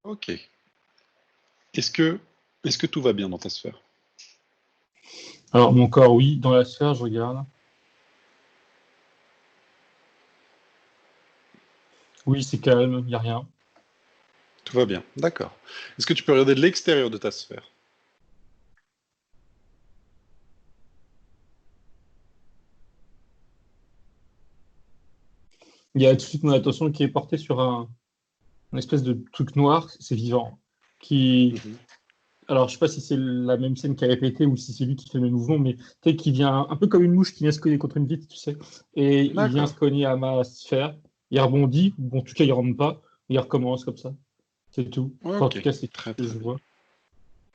Ok. Est-ce que tout va bien dans ta sphère? Alors, mon corps, oui. Dans la sphère, je regarde. Oui, c'est calme, il n'y a rien. Tout va bien, d'accord. Est-ce que tu peux regarder de l'extérieur de ta sphère? Il y a tout de suite mon attention qui est portée sur une espèce de truc noir, c'est vivant, qui... Mhm. Alors, je sais pas si c'est la même scène qui a répété ou si c'est lui qui fait le même mouvement, mais tu sais, qui vient un peu comme une mouche qui vient se cogner contre une vitre, tu sais, et il vient se D'accord. cogner à ma sphère, il rebondit, ou en tout cas, il rentre pas, et il recommence comme ça. C'est tout. Enfin, en Ok, tout cas, c'est tout très ce que très je bien. vois.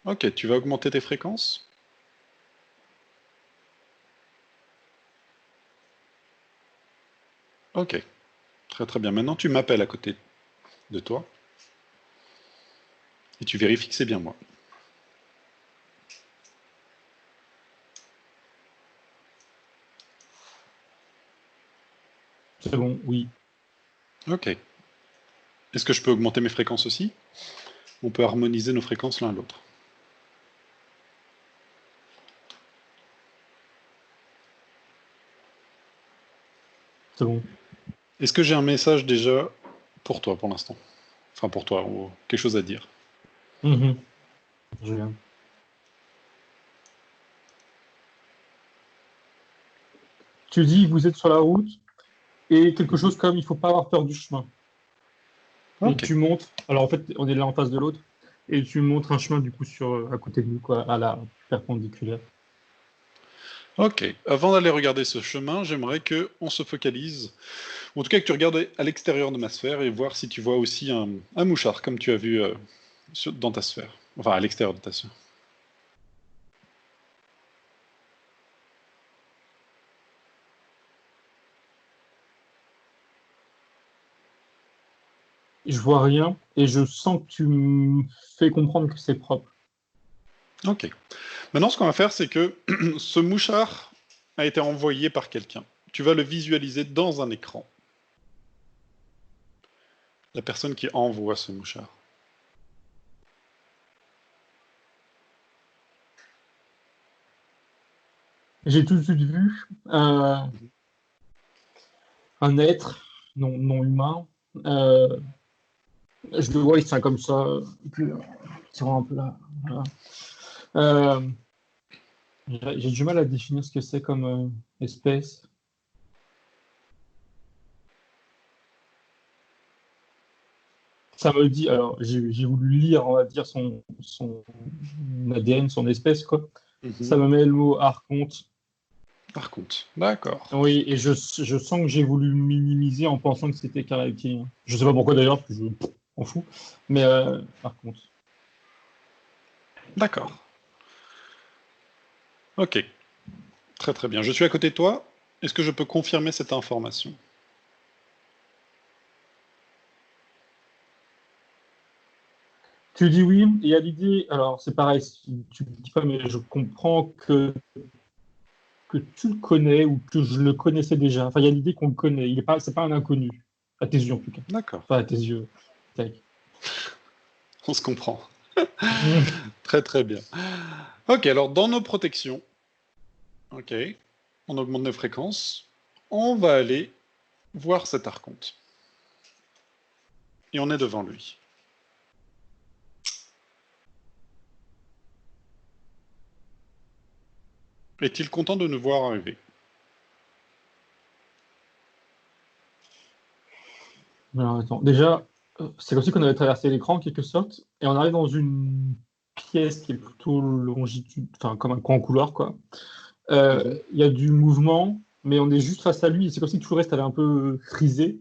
Ok, tu vas augmenter tes fréquences? Ok, très très bien. Maintenant, tu m'appelles à côté de toi et tu vérifies que c'est bien moi. C'est bon, oui. Ok. Est-ce que je peux augmenter mes fréquences aussi? On peut harmoniser nos fréquences l'un à l'autre. C'est bon. Est-ce que j'ai un message déjà pour toi pour l'instant? Enfin pour toi, ou quelque chose à dire. Mhm. Je viens. Tu dis, vous êtes sur la route, et quelque Mhm. chose comme, il faut pas avoir peur du chemin. Et Ok. tu montres, alors en fait, on est là en face de l'autre, et tu montres un chemin du coup à côté de nous, quoi, à la perpendiculaire. Ok. Avant d'aller regarder ce chemin, j'aimerais que on se focalise, ou en tout cas que tu regardes à l'extérieur de ma sphère et voir si tu vois aussi un mouchard, comme tu as vu dans ta sphère. Enfin, à l'extérieur de ta sphère. Je vois rien, et je sens que tu me fais comprendre que c'est propre. Ok. Maintenant, ce qu'on va faire, c'est que ce mouchard a été envoyé par quelqu'un. Tu vas le visualiser dans un écran. La personne qui envoie ce mouchard. J'ai tout de suite vu un être non humain. Euh, je le vois, il tient comme ça, et puis il rend un peu là. Voilà. Euh, j'ai du mal à définir ce que c'est comme espèce. Ça me dit, alors j'ai voulu lire, on va dire, son ADN, son espèce, quoi. Ça Mhm. me met le mot archonte. Par contre, d'accord. Oui, et je sens que j'ai voulu minimiser en pensant que c'était qu'un reptilien. Je sais pas pourquoi d'ailleurs, parce que je m'en fous. Mais archonte. D'accord. Ok. Très très bien. Je suis à côté de toi. Est-ce que je peux confirmer cette information? Tu dis oui, et il y a l'idée, alors c'est pareil, si tu me dis pas, mais je comprends que tu le connais ou que je le connaissais déjà. Enfin, il y a l'idée qu'on le connaît. Il est pas, c'est pas un inconnu, à tes yeux en tout cas. D'accord. Enfin, à tes yeux. Tac. On se comprend. Très très bien. Ok, alors dans nos protections, ok, on augmente nos fréquences. On va aller voir cet archonte. Et on est devant lui. Est-il content de nous voir arriver? Alors, attends. Déjà, c'est comme si qu'on avait traversé l'écran en quelque sorte, et on arrive dans une pièce qui est plutôt longitude, enfin comme un grand couloir, quoi. Mhm. Il y a du mouvement, mais on est juste face à lui. Et c'est comme si tout le reste avait un peu frisé.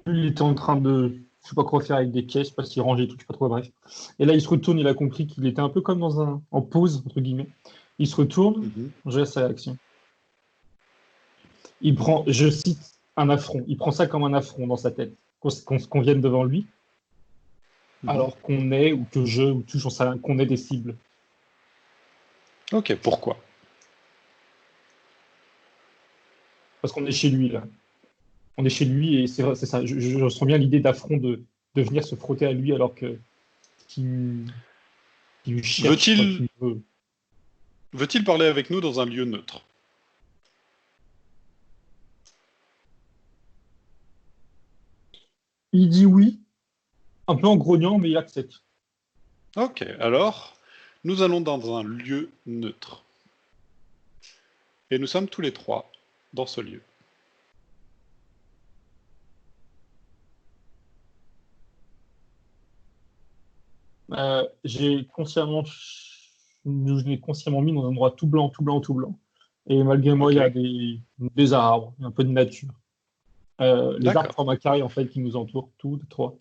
Lui, il était en train de, je sais pas quoi faire avec des pièces, je sais pas s'il rangeait tout, je sais pas trop, bref. Et là, il se retourne, il a compris qu'il était un peu comme en pause, entre guillemets. Il se retourne, Mhm. je laisse sa réaction. Il prend, je cite, un affront. Il prend ça comme un affront dans sa tête, qu'on vienne devant lui, Mhm. alors qu'on est, ou que je, ou tu, j'en sais rien, qu'on est des cibles. Ok, pourquoi? Parce qu'on est chez lui, là. On est chez lui, et c'est vrai, c'est ça. Je ressens bien l'idée d'affront de venir se frotter à lui, alors que qui cherche, quoi, qui veut. Veut-il parler avec nous dans un lieu neutre? Il dit oui, un peu en grognant, mais il accepte. Ok, alors, nous allons dans un lieu neutre. Et nous sommes tous les trois dans ce lieu. J'ai consciemment, je l'ai consciemment mis dans un endroit tout blanc, tout blanc, tout blanc. Et malgré moi, il y Ok, a des arbres, un peu de nature. Les arbres d'accord. forment un carré en fait qui nous entoure, tous les trois.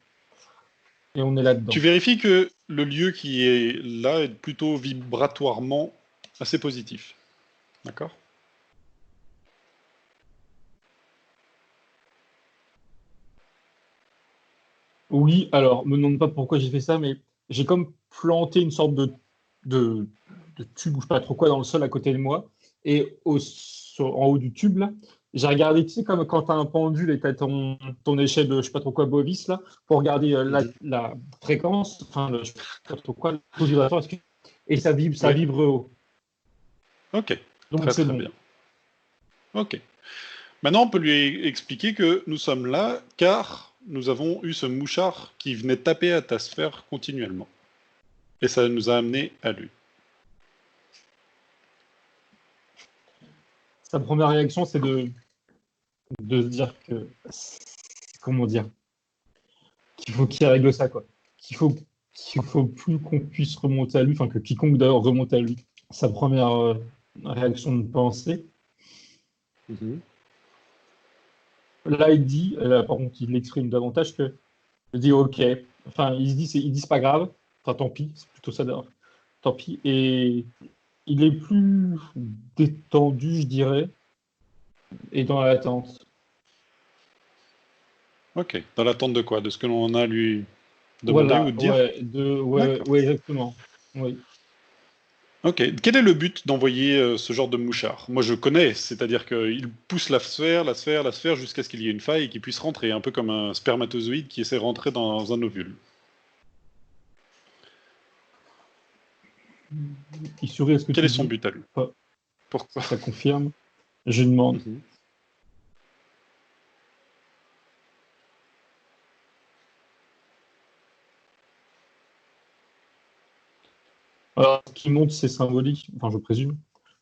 Et on est là-dedans. Tu vérifies que le lieu qui est là est plutôt vibratoirement assez positif. D'accord? Oui, alors, me demande pas pourquoi j'ai fait ça, mais j'ai comme planté une sorte de, de tube ou je sais pas trop quoi dans le sol à côté de moi. Et en haut du tube, là, j'ai regardé, tu sais, comme quand tu as un pendule et tu as ton échelle de je sais pas trop quoi Bovis, là, pour regarder Mhm. la fréquence, enfin, je sais pas trop quoi, le taux vibratoire, et ça Oui. vibre haut. Ok, Donc très c'est très bon. bien. Ok. Maintenant, on peut lui expliquer que nous sommes là car nous avons eu ce mouchard qui venait taper à ta sphère continuellement. Et ça nous a amené à lui. Sa première réaction, c'est de se dire comment dire, qu'il faut qu'il règle ça, quoi. Qu'il faut, qu'il faut plus qu'on puisse remonter à lui, enfin que quiconque d'ailleurs remonte à lui. Sa première réaction de pensée. Mhm. Là, il dit, par contre, il l'exprime davantage il dit OK. Enfin, il se dit, il dit c'est pas grave. Enfin, tant pis, c'est plutôt ça d'ailleurs. Tant pis. Et il est plus détendu, je dirais, et dans l'attente. Ok. Dans l'attente de quoi? De ce que l'on a à lui demander ou Voilà, dire? ouais, ouais, D'accord. ouais, exactement. Oui. Ok. Quel est le but d'envoyer ce genre de mouchard? Moi, je connais, c'est-à-dire qu'il pousse la sphère, la sphère, la sphère, jusqu'à ce qu'il y ait une faille et qu'il puisse rentrer, un peu comme un spermatozoïde qui essaie de rentrer dans un ovule. Il sourit à ce que Quel est tu son dis. but à lui? Pas- Pourquoi? Ça confirme. Je demande. Mhm. Alors, ce qui montre, c'est symbolique, enfin, je présume.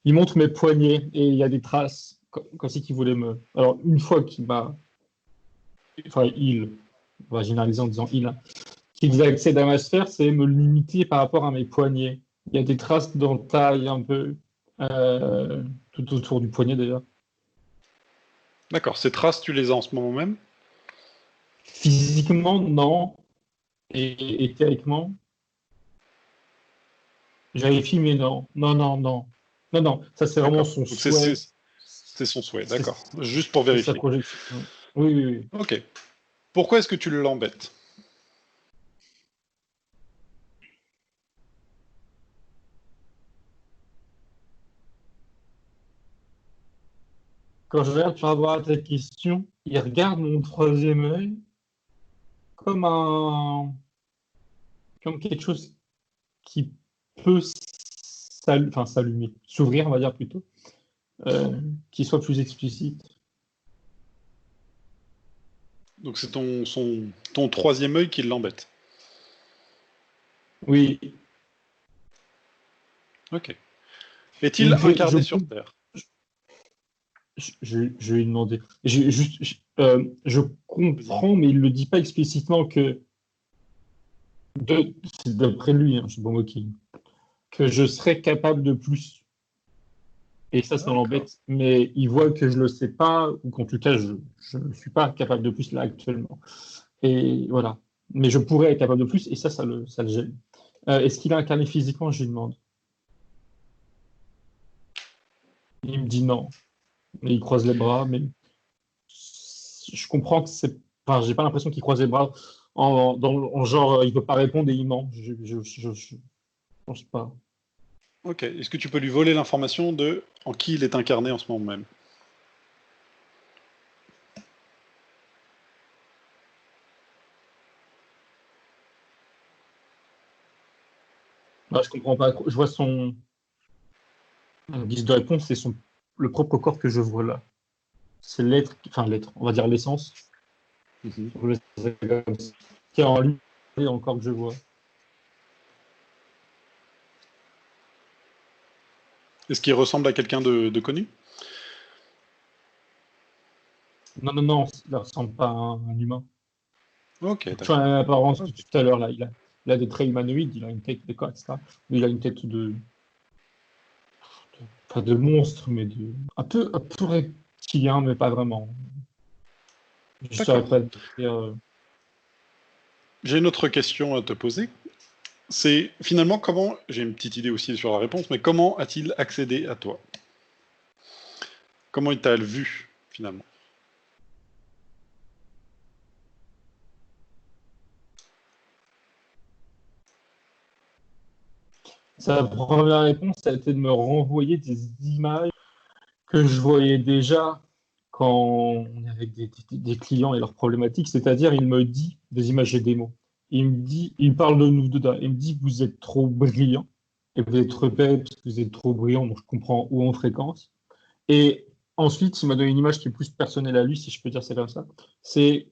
Il montre mes poignets et il y a des traces, comme si qu'il voulait me. Alors, une fois qu'il m'a. Enfin, on va généraliser en disant il, hein, qu'ils accèdent à ma sphère, c'est me limiter par rapport à mes poignets. Il y a des traces d'entaille un peu, euh, tout autour du poignet d'ailleurs. D'accord. Ces traces, tu les as en ce moment même? Physiquement, non. Et éthériquement, je vérifie, mais non. Non, non, non. Non, non. Ça, c'est vraiment D'accord. son Donc souhait. c'est son souhait, C'est d'accord. Juste pour c'est sa vérifier. projection. Oui, oui, oui. Ok. Pourquoi est-ce que tu l'embêtes? Quand je regarde par rapport à ta question, il regarde mon troisième œil comme comme quelque chose qui peut enfin, s'allumer, s'ouvrir, on va dire plutôt, qui soit plus explicite. Donc c'est ton troisième œil qui l'embête. Oui, Ok. il Est-il me fait, incarné sur Terre? je vais lui demander. Je Vas-y. comprends, mais il le dit pas explicitement c'est d'après lui, hein, je suis bon, ok, que je serais capable de plus. Et ça D'accord. l'embête. Mais il voit que je le sais pas, ou qu'en tout cas, je ne suis pas capable de plus là actuellement. Et voilà. Mais je pourrais être capable de plus, et ça le gêne. Est-ce qu'il est incarné physiquement? Je lui demande. Il me dit non. Et il croise les bras, mais je comprends que c'est. Enfin, j'ai pas l'impression qu'il croise les bras en genre, il peut pas répondre et il ment. Je pense pas. Ok. Est-ce que tu peux lui voler l'information de en qui il est incarné en ce moment même? Bah, je comprends pas. Je vois son guise de réponse, c'est le propre corps que je vois là. C'est l'être, on va dire l'essence, Mhm. sur le- qui est en lui et dans le corps que je vois. Est-ce qu'il ressemble à quelqu'un de connu? Non, non, non, il ne ressemble pas à un humain. Ok, Tu vois d'accord. l'apparence de Ok. tout à l'heure, là, il a des traits humanoïdes, il a une tête de quoi, etc. Mais il a une tête pas de monstre, mais un peu reptilien, mais pas vraiment. Je ne saurais D'accord. pas dire. J'ai une autre question à te poser. C'est finalement comment, j'ai une petite idée aussi sur la réponse, mais comment a-t-il accédé à toi? Comment il t'a vu finalement? Sa première réponse, ça a été de me renvoyer des images que je voyais déjà quand on est avec des clients et leurs problématiques. C'est-à-dire, il me dit des images et des mots. Il me parle de nous deux. Il me dit, vous êtes trop brillant et vous êtes trop bête parce que vous êtes trop brillant, donc je comprends où on fréquence. Et ensuite, il m'a donné une image qui est plus personnelle à lui, si je peux dire c'est comme ça. C'est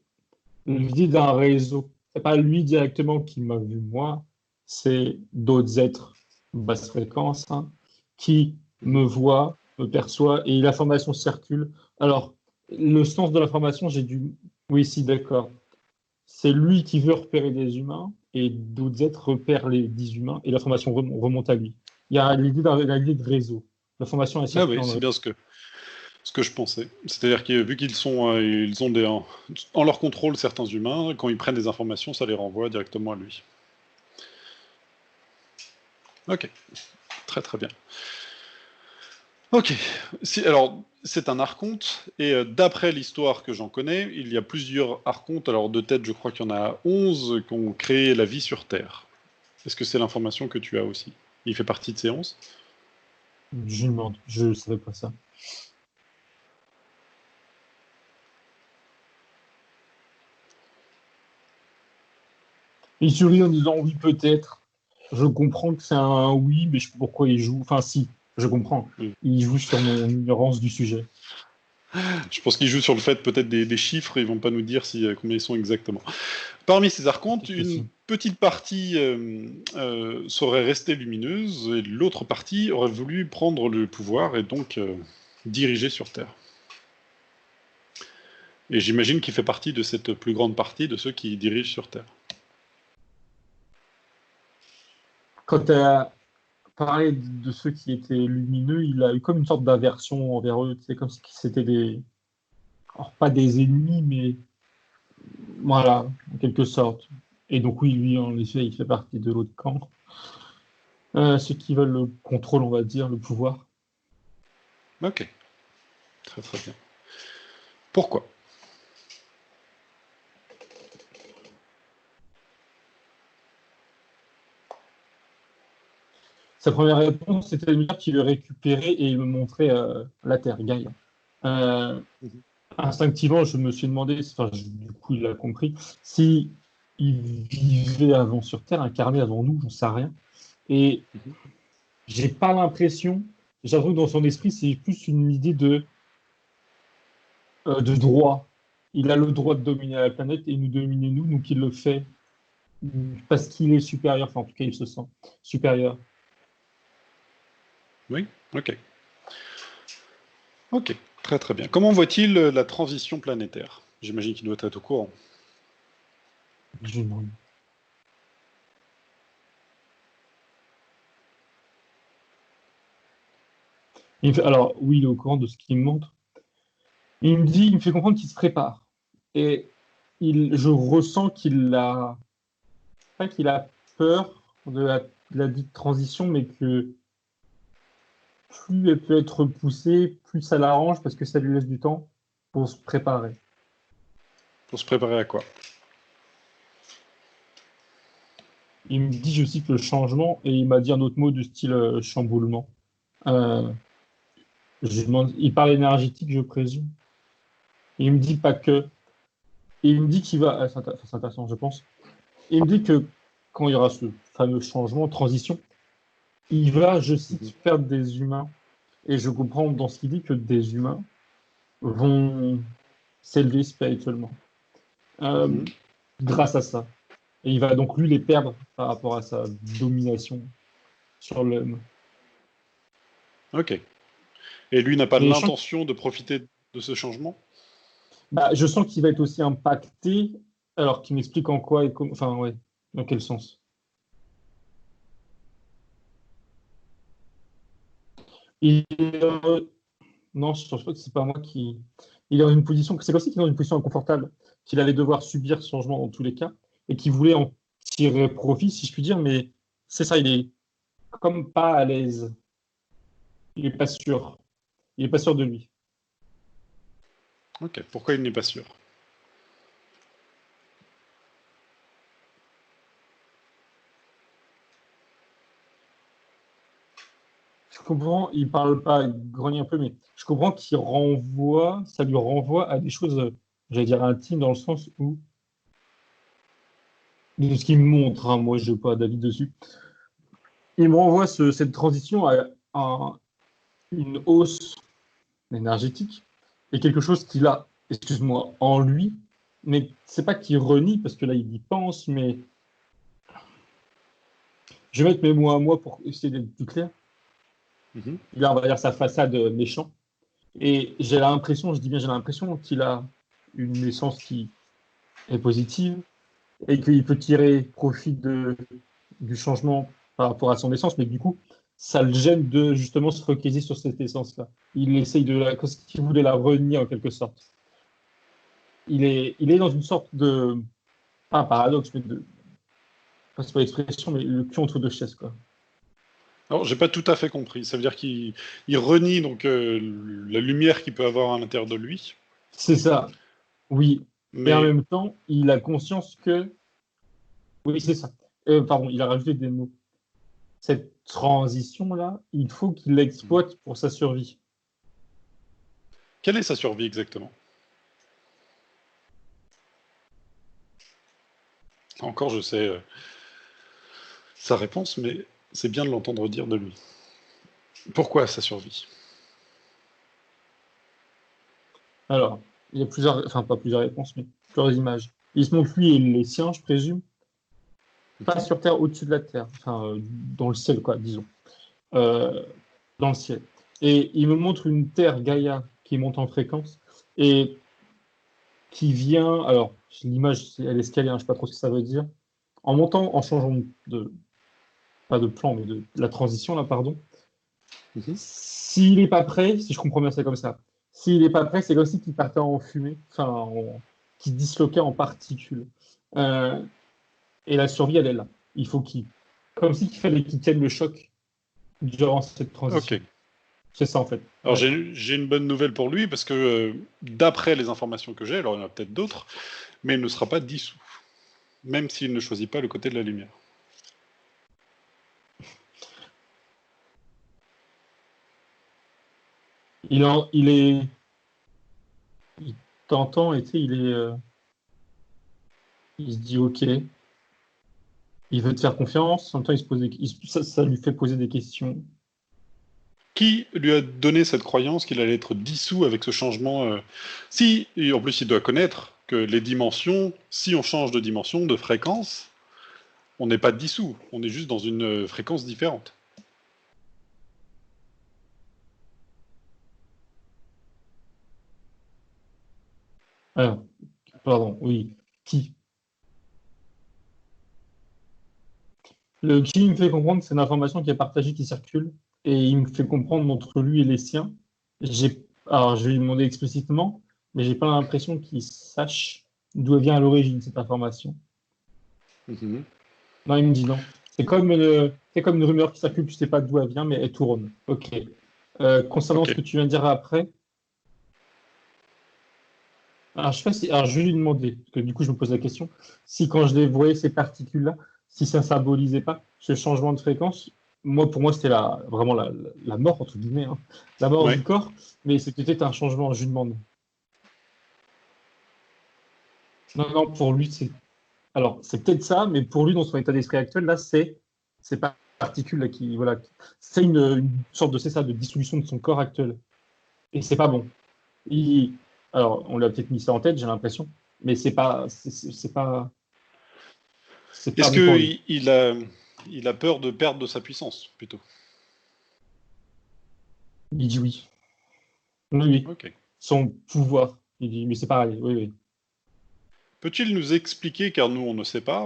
l'idée d'un réseau. C'est pas lui directement qui m'a vu moi, c'est d'autres êtres basse fréquence hein, qui me Mhm. voient, me perçoivent et l'information circule. Alors, le sens de l'information, j'ai dû. Oui, si, d'accord. C'est lui qui veut repérer des humains et d'autres êtres repèrent les 10 humains et l'information remonte à lui. Il y a l'idée de réseau. L'information, elle Ah circule oui, en c'est réseau. bien ce que je pensais. C'est-à-dire que vu qu'ils sont, ils ont en leur contrôle certains humains, quand ils prennent des informations, ça les renvoie directement à lui. Ok, très très bien. Ok, alors c'est un archonte, et d'après l'histoire que j'en connais, il y a plusieurs archontes, alors de tête je crois qu'il y en a 11 qui ont créé la vie sur Terre. Est-ce que c'est l'information que tu as aussi? Il fait partie de ces 11? Je ne savais pas ça. Il sourit en disant oui, peut-être. Je comprends que c'est un oui, mais je sais pas pourquoi il joue. Enfin, si, je comprends. Hmm. Il joue sur mon ignorance du sujet. Je pense qu'il joue sur le fait peut-être des chiffres, ils vont pas nous dire combien ils sont exactement. Parmi ces archontes, Peut-être une possible. petite partie serait restée lumineuse, et l'autre partie aurait voulu prendre le pouvoir et donc diriger sur Terre. Et j'imagine qu'il fait partie de cette plus grande partie de ceux qui dirigent sur Terre. Quand tu as parlé de ceux qui étaient lumineux, il a eu comme une sorte d'aversion envers eux. C'est comme si c'était des. Alors, pas des ennemis, mais voilà, en quelque sorte. Et donc, oui, lui, en effet, il fait partie de l'autre camp. Ceux qui veulent le contrôle, on va dire, le pouvoir. Ok, très très bien. Pourquoi? Sa première réponse, c'était de me dire qu'il le récupérait et il me montrait la Terre, Gaïa. Euh, Mhm. Instinctivement, je me suis demandé, enfin, du coup, il a compris, si il vivait avant sur Terre, incarné avant nous, j'en sais rien. Et Mhm. j'ai pas l'impression, j'ai l'impression que dans son esprit, c'est plus une idée de droit. Il a le droit de dominer la planète et nous dominer nous, donc il le fait parce qu'il est supérieur, enfin, en tout cas, il se sent supérieur. Oui, ok. Ok, très très bien. Comment voit-il la transition planétaire? J'imagine qu'il doit être au courant. Je lui demande. Alors, oui, il est au courant de ce qu'il me montre. Il me fait comprendre qu'il se prépare. Et je ressens pas qu'il a peur de la dite transition, mais que plus elle peut être poussée, plus ça l'arrange parce que ça lui laisse du temps pour se préparer. Pour se préparer à quoi? Il me dit, je cite le changement, et il m'a dit un autre mot du style chamboulement. Euh, je lui demande, il parle énergétique, je présume. Il me dit pas que. Et il me dit qu'il va. C'est intéressant, je pense. Il me dit que quand il y aura ce fameux changement, transition, il va, je Mhm. cite, perdre des humains. Et je comprends dans ce qu'il dit que des humains vont s'élever spirituellement euh, Mhm. grâce à ça. Et il va donc lui les perdre par rapport à sa domination sur l'homme. Ok. Et lui n'a pas Mais je sens, l'intention de profiter de ce changement? bah, je sens qu'il va être aussi impacté, alors qu'il m'explique en quoi et comment, enfin, ouais, dans quel sens. Il, non, je pense pas que c'est pas moi qui. Il est dans une position, c'est comme si qu'il est dans une position inconfortable, qu'il allait devoir subir ce changement dans tous les cas, et qu'il voulait en tirer profit, si je puis dire, mais c'est ça, il est comme pas à l'aise. Il est pas sûr. Il est pas sûr de lui. Ok. Pourquoi il n'est pas sûr? Je comprends, il parle pas, il grogne un peu, mais je comprends qu'il renvoie, ça lui renvoie à des choses, j'allais dire intimes, dans le sens où, de ce qu'il me montre, hein, moi je n'ai pas d'avis dessus, il me renvoie cette transition à une hausse énergétique et quelque chose qu'il a, excuse-moi, en lui, mais c'est pas qu'il renie, parce que là il y pense, mais je vais mettre mes mots à moi pour essayer d'être plus clair. Mhm. Il a, on va dire, sa façade méchant. Et j'ai l'impression, je dis bien j'ai l'impression qu'il a une naissance qui est positive et qu'il peut tirer profit du changement par rapport à son essence, mais du coup, ça le gêne de justement se focaliser sur cette essence-là. Il essaye de la, comme s'il voulait la renier en quelque sorte. Il est dans une sorte de, pas un paradoxe, mais de, pas pas l'expression, mais le cul entre deux chaises, quoi. Alors, j'ai pas tout à fait compris. Ça veut dire qu'il renie donc la lumière qu'il peut avoir à l'intérieur de lui, C'est ça, oui. Et en mais même temps, il a conscience que, oui, c'est ça. Pardon, il a rajouté des mots. Cette transition-là, il faut qu'il l'exploite pour sa survie. quelle est sa survie exactement? Encore, je sais sa réponse, mais c'est bien de l'entendre dire de lui. Pourquoi sa survie? Alors, il y a plusieurs, enfin pas plusieurs réponses, mais plusieurs images. Il se montre lui et les siens, je présume, pas Mhm. sur Terre, au-dessus de la Terre, enfin dans le ciel, quoi, disons, Euh, dans le ciel. Et il me montre une Terre Gaïa qui monte en fréquence et qui vient, alors l'image, elle est scalée, hein, je sais pas trop ce que ça veut dire, en montant, en changeant de, pas de plan, mais de la transition là, pardon. Mhm. S'il n'est pas prêt, si je comprends bien, c'est comme ça. S'il n'est pas prêt, c'est comme si qu'il partait en fumée, enfin, qui disloquait en particules. Euh, et la survie, elle est là. Il faut qu'il, comme si qu'il fallait qu'il tienne le choc durant cette Ok. transition. C'est ça en fait. Alors Ouais. j'ai une bonne nouvelle pour lui parce que d'après les informations que j'ai, alors il y en a peut-être d'autres, mais il ne sera pas dissous, même s'il ne choisit pas le côté de la lumière. Il est, il t'entend et tu sais, il se dit ok, il veut te faire confiance. En même temps, il se pose ça lui fait poser des questions. Qui lui a donné cette croyance qu'il allait être dissous avec ce changement Si, et en plus il doit connaître que les dimensions, si on change de dimension, de fréquence, on n'est pas dissous, on est juste dans une fréquence différente. Ah, pardon, oui. Qui? Le qui me fait comprendre que c'est une information qui est partagée, qui circule, et il me fait comprendre entre lui et les siens. Alors, je vais lui demander explicitement, mais j'ai pas l'impression qu'il sache d'où elle vient à l'origine, cette information. Mhm. Non, il me dit non. C'est comme une rumeur qui circule, tu sais pas d'où elle vient, mais elle tourne. Ok. Concernant Ok. ce que tu viens de dire après, alors je sais pas si, alors je vais lui demander, parce que du coup je me pose la question, si quand je les voyais ces particules-là, si ça symbolisait pas ce changement de fréquence, moi pour moi c'était vraiment la mort entre guillemets, hein, la mort Ouais. du corps, mais c'était peut-être un changement, je lui demande. Non, non, pour lui c'est, alors c'est peut-être ça, mais pour lui dans son état d'esprit actuel là c'est pas particules là, qui, voilà, c'est une sorte de, c'est ça, de dissolution de son corps actuel. Et c'est pas bon. Alors, on l'a peut-être mis ça en tête, j'ai l'impression, mais c'est pas Est-ce bon pour que lui. il a peur de perdre de sa puissance, plutôt? Il dit oui. Oui, oui. Ok. Son pouvoir. Il dit, mais c'est pareil, oui, oui. Peut-il nous expliquer, car nous on ne sait pas,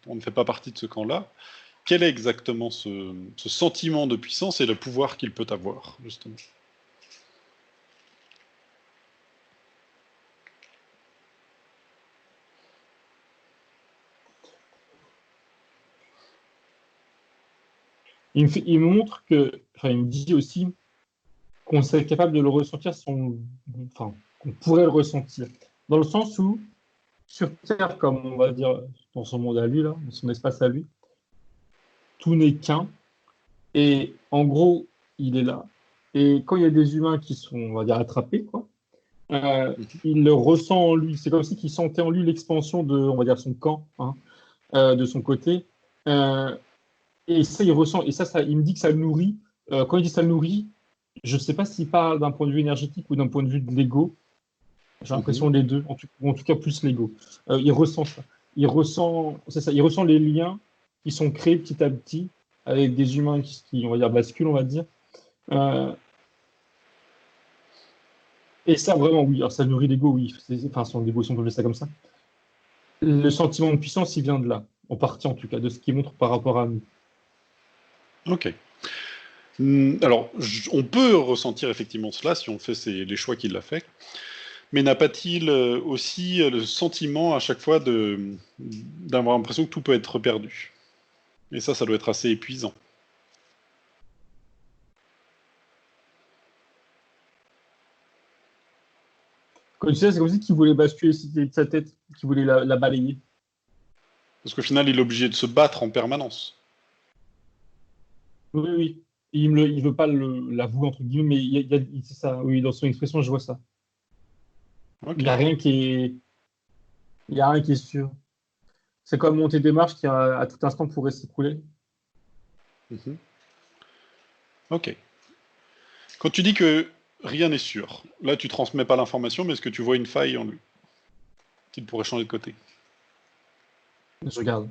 on ne fait pas partie de ce camp-là, quel est exactement ce sentiment de puissance et le pouvoir qu'il peut avoir, justement? Il me montre que, enfin, il me dit aussi qu'on serait capable de le ressentir, enfin, qu'on pourrait le ressentir. Dans le sens où, sur Terre, comme on va dire, dans son monde à lui, là, dans son espace à lui, tout n'est qu'un. Et en gros, il est là. Et quand il y a des humains qui sont, on va dire, attrapés, quoi, Mhm. il le ressent en lui. C'est comme si il sentait en lui l'expansion de, on va dire, son camp, hein, de son côté. Euh, et ça, il ressent. Et ça, il me dit que ça le nourrit. Quand il dit ça le nourrit, je ne sais pas s'il parle d'un point de vue énergétique ou d'un point de vue de l'ego. J'ai Mhm. l'impression les deux, ou en tout cas plus l'ego. Il ressent ça. C'est ça. Il ressent les liens qui sont créés petit à petit avec des humains on va dire, basculent, on va dire. Euh, et ça, vraiment, oui. Alors, ça nourrit l'ego, oui. Enfin, son ego, si on peut appeler ça comme ça. Le sentiment de puissance, il vient de là, en partie en tout cas, de ce qu'il montre par rapport à nous. Ok. Alors, on peut ressentir effectivement cela si on fait les choix qu'il a fait, mais n'a pas-t-il aussi le sentiment à chaque fois d'avoir l'impression que tout peut être perdu? Et ça doit être assez épuisant. Comme tu sais, c'est comme si qu'il voulait basculer de sa tête, qu'il voulait la balayer. Parce qu'au final, il est obligé de se battre en permanence. Oui, oui, oui. Il veut pas l'avouer, entre guillemets, mais c'est ça, oui, dans son expression, je vois ça. Il Ok. n'y a rien qui est, il y a rien qui est sûr. C'est comme monter des marches qui, à tout instant, pourrait s'écrouler. Mhm. Ok. Quand tu dis que rien n'est sûr, là tu transmets pas l'information, mais est-ce que tu vois une faille en lui qu'il pourrait changer de côté? Je regarde.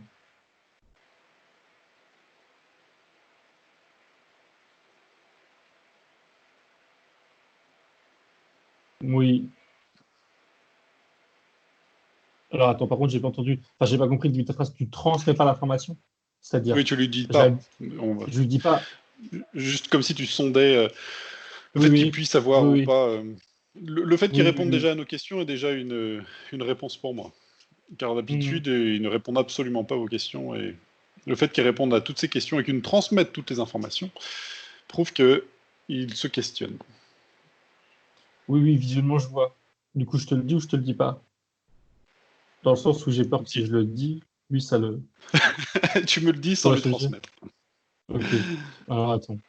Oui. Alors, attends, par contre, j'ai pas entendu, enfin, j'ai pas compris de ta phrase. Tu transmets pas l'information? C'est-à-dire, Oui, tu lui dis je, la- pas. On va- je lui dis pas. Juste comme si tu sondais le Oui, fait qu'il oui, puisse avoir oui, ou oui, pas. Le fait qu'il oui, oui, réponde oui. déjà à nos questions est déjà une réponse pour moi. Car Hmm. d'habitude, il ne répond absolument pas aux questions. Et le fait qu'il réponde à toutes ces questions et qu'il nous transmette toutes les informations prouve que il se questionne. Oui, oui, visuellement, je vois. Du coup, je te le dis ou je te le dis pas? Dans le sens où j'ai peur que si je le dis, lui, ça le. Tu me le dis Tu sans vois lui ce que je veux dire? transmettre. Ok. Alors, attends.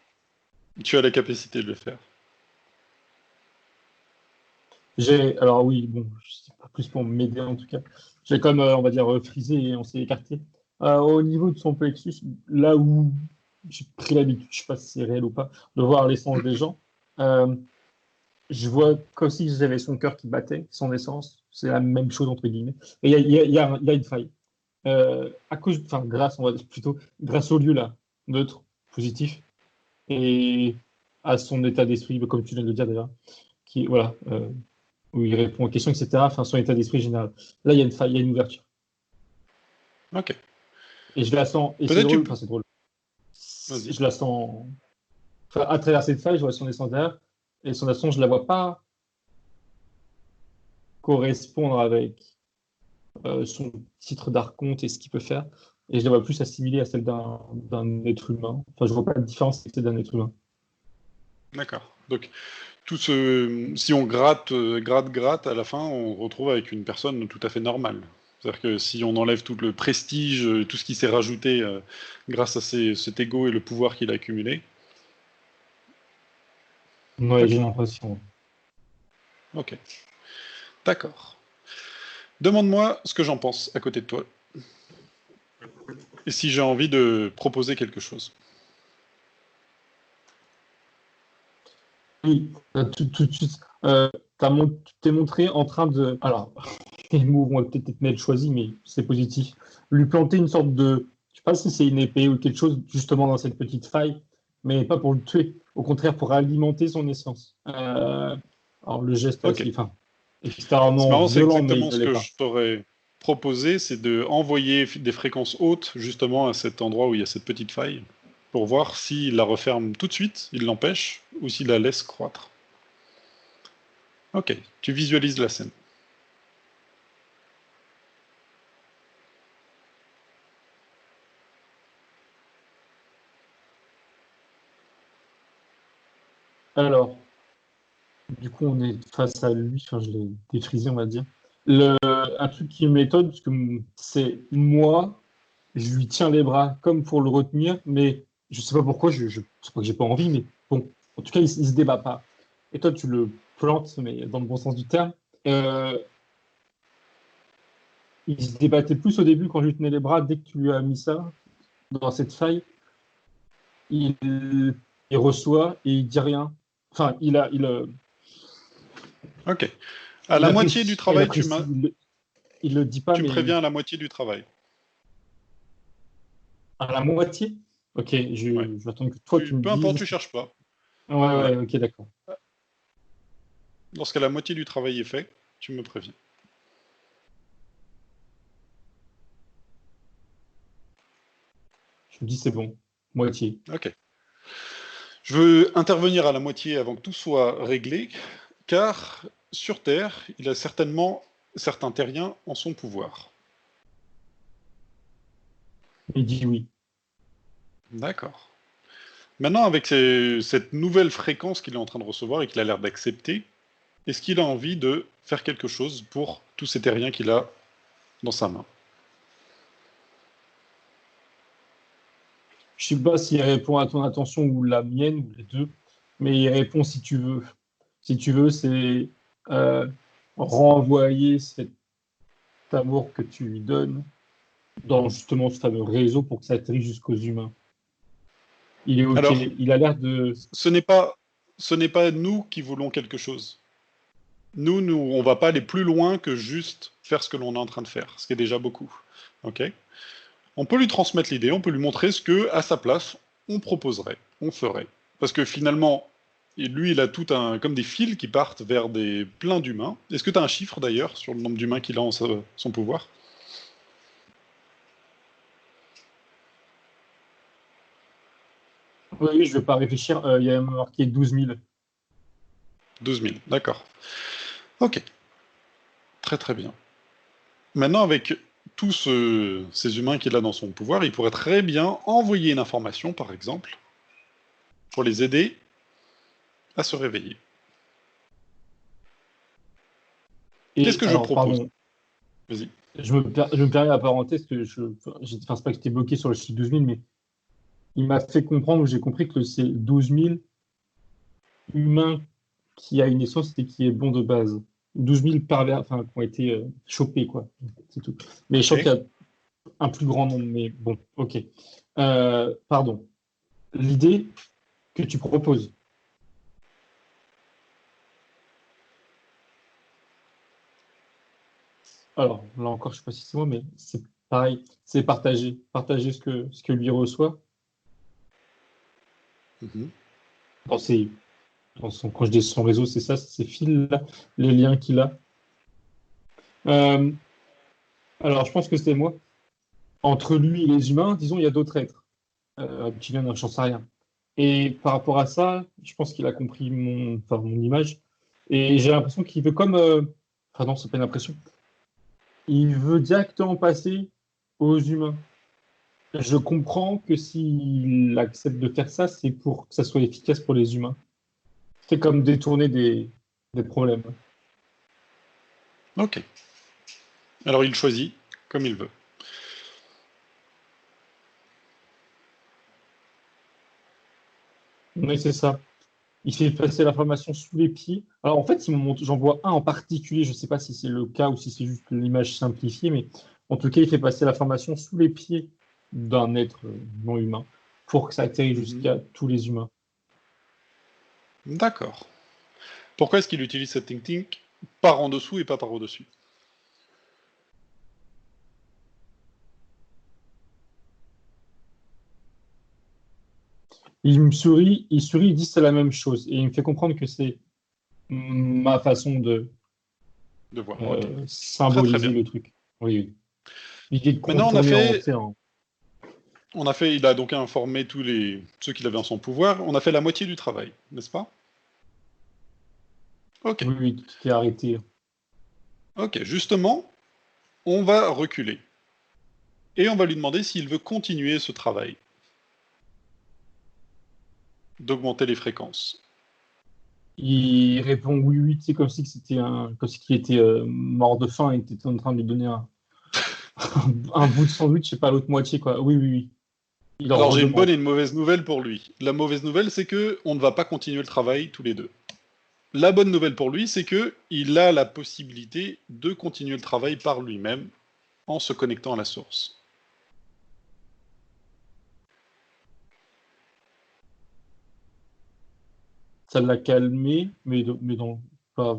Tu as la capacité de le faire. Alors oui, bon, je sais pas plus pour m'aider en tout cas. J'ai comme, on va dire, frisé et on s'est écarté. Au niveau de son plexus, là où j'ai pris l'habitude, je sais pas si c'est réel ou pas, de voir l'essence des gens, euh, je vois comme si j'avais son cœur qui battait, son essence. C'est la même chose entre guillemets. Et il y a une faille. Enfin, grâce, on va dire plutôt, grâce au lieu là, neutre, positif, et à son état d'esprit, comme tu viens de le dire d'ailleurs, qui, voilà, où il répond aux questions, etc. Enfin, son état d'esprit général. Là, il y a une faille, il y a une ouverture. Ok. Et je la sens, et c'est Peut-être drôle, tu peux. enfin, c'est drôle. Vas-y. Je la sens, enfin, à travers cette faille, je vois son essence derrière, et son essence, je la vois pas correspondre avec son titre d'archonte et ce qu'il peut faire. Et je la vois plus assimilée à celle d'un être humain. Enfin, je vois pas la différence avec celle d'un être humain. D'accord. Donc, si on gratte, gratte, à la fin, on retrouve avec une personne tout à fait normale. C'est-à-dire que si on enlève tout le prestige, tout ce qui s'est rajouté grâce à cet ego et le pouvoir qu'il a accumulé. Ouais, Ok, j'ai l'impression. ok, d'accord. Demande-moi ce que j'en pense à côté de toi. et si j'ai envie de proposer quelque chose. Oui, tout de suite. Tu t'es montré en train de. Alors, les mots vont peut-être être mal choisis, mais c'est positif. Lui planter une sorte de. Je sais pas si c'est une épée ou quelque chose, justement, dans cette petite faille, mais pas pour le tuer. Au contraire, pour alimenter son essence. Alors, le geste est Ok. assez. Enfin, C'est extrêmement marrant, c'est violent, mais il exactement ne ce l'est que pas. je t'aurais proposé, c'est de envoyer des fréquences hautes justement à cet endroit où il y a cette petite faille, pour voir s'il la referme tout de suite, il l'empêche, ou s'il la laisse croître. Ok, tu visualises la scène. Alors, du coup, on est face à lui. Enfin, je l'ai défrisé, on va dire. Un truc qui m'étonne, parce que c'est moi. Je lui tiens les bras comme pour le retenir, mais je sais pas pourquoi, c'est pas que j'ai pas envie, mais bon, en tout cas, il se débat pas. Et toi, tu le plantes, mais dans le bon sens du terme. Euh, il se débattait plus au début quand je lui tenais les bras. Dès que tu lui as mis ça dans cette faille, il, il reçoit et il dit rien. Enfin, Ok. À il la moitié du apprécie. Il travail, apprécie. Il le dit pas, tu me mais préviens à la moitié du travail. à la moitié. Ok, Ouais. je vais attendre que toi tu me Peu importe, dises. tu cherches pas. Ouais, Voilà. ouais, ok, d'accord. Lorsque la moitié du travail est fait, tu me préviens. Je me dis c'est bon, moitié. Ok. Je veux intervenir à la moitié avant que tout soit réglé, car sur Terre, il a certainement certains terriens en son pouvoir. Il dit oui. D'accord. Maintenant, avec cette nouvelle fréquence qu'il est en train de recevoir et qu'il a l'air d'accepter, est-ce qu'il a envie de faire quelque chose pour tous ces terriens qu'il a dans sa main? Je sais pas s'il répond à ton attention ou la mienne ou les deux, mais il répond si tu veux. Si tu veux, c'est euh, renvoyer cet amour que tu lui donnes dans justement ce fameux réseau pour que ça atterrisse jusqu'aux humains. Il est OK. Alors, Il a l'air de. ce n'est pas, ce n'est pas nous qui voulons quelque chose. Nous, on va pas aller plus loin que juste faire ce que l'on est en train de faire, ce qui est déjà beaucoup. Ok? On peut lui transmettre l'idée, on peut lui montrer ce que, à sa place, on proposerait, on ferait. Parce que finalement, et lui, il a tout un, comme des fils qui partent vers des pleins d'humains. Est-ce que tu as un chiffre d'ailleurs sur le nombre d'humains qu'il a en son pouvoir? Oui, oui, je ne vais pas réfléchir. Il y a marqué 12 000. 12 000, d'accord. Ok, très très bien. Maintenant, avec tous ces humains qu'il a dans son pouvoir, il pourrait très bien envoyer une information, par exemple, pour les aider à se réveiller. Qu'est-ce Et que je alors, propose? pardon, Vas-y. je me permets la parenthèse que enfin, c'est pas que j'étais bloqué sur le chiffre 12 000, mais il m'a fait comprendre, ou j'ai compris que c'est 12 000 humain qui a une essence et qui est bon de base. 12 000 pervers, enfin, qui ont été chopés, quoi. C'est tout. Mais je Ok. sens qu'il y a un plus grand nombre, mais bon, ok. Pardon. L'idée que tu proposes, alors là encore, je sais pas si c'est moi, mais c'est pareil, c'est partager. Partager ce que lui reçoit Mhm. dans ses, quand je dis son réseau, c'est ça, c'est ces fils-là, les liens qu'il a. Euh, alors, je pense que c'était moi. Entre lui et les humains, disons, il y a d'autres êtres. Qui viennent, j'en sais rien. Et par rapport à ça, je pense qu'il a compris enfin, mon image. Et j'ai l'impression qu'il veut comme. Enfin, non, c'est pas une impression. Il veut directement passer aux humains. Je comprends que s'il accepte de faire ça, c'est pour que ça soit efficace pour les humains. C'est comme détourner des problèmes. Ok. Alors il choisit comme il veut. Oui, c'est ça. Il fait passer l'information sous les pieds. Alors en fait, j'en vois un en particulier, je ne sais pas si c'est le cas ou si c'est juste l'image simplifiée, mais en tout cas, il fait passer l'information sous les pieds d'un être non humain pour que ça atterrisse jusqu'à tous les humains. D'accord. Pourquoi est-ce qu'il utilise cette technique par en dessous et pas par au-dessus? Il sourit, il dit c'est la même chose. Et il me fait comprendre que c'est ma façon de De voir, ok. Très très symboliser bien. le truc. Oui, oui. L'idée de Maintenant, contourner en, tu sais, en- il a donc informé tous ceux qu'il avait en son pouvoir. On a fait la moitié du travail, n'est-ce pas? Ok. Oui, oui, tout est arrêté. Ok. Justement, on va reculer et on va lui demander s'il veut continuer ce travail, d'augmenter les fréquences. Il répond oui, oui, tu sais, comme si qu'il était mort de faim et que tu étais en train de lui donner un bout de sandwich, je sais pas, l'autre moitié, quoi. Oui, oui, oui. Il leur Alors j'ai une bonne redemande. et une mauvaise nouvelle pour lui. La mauvaise nouvelle, c'est que on ne va pas continuer le travail tous les deux. La bonne nouvelle pour lui, c'est que il a la possibilité de continuer le travail par lui-même en se connectant à la source. Ça l'a calmé, mais non, pas,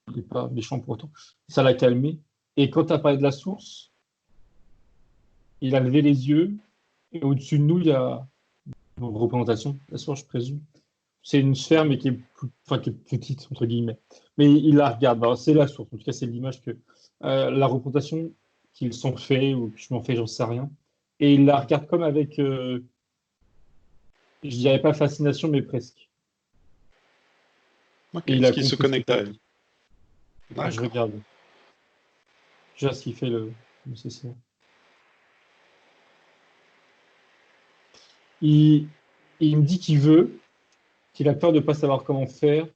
il n'est pas méchant pour autant. Ça l'a calmé. Et quand tu as parlé de la source, il a levé les yeux et au-dessus de nous, il y a une représentation, la source, je présume. C'est une sphère, mais qui est petite, entre guillemets. Mais il la regarde. Alors, c'est la source. En tout cas, c'est l'image que la représentation qu'ils sont fait ou que je m'en fais, j'en sais rien. Et il la regarde comme avec, je dirais pas fascination, mais presque. Ok, Et il est-ce a qu'il se compris ce que connecte tu à as elle? dit. Ah, je D'accord. regarde. Je vois ce qu'il fait le nécessaire. Il, il me dit qu'il a peur de ne pas savoir comment faire.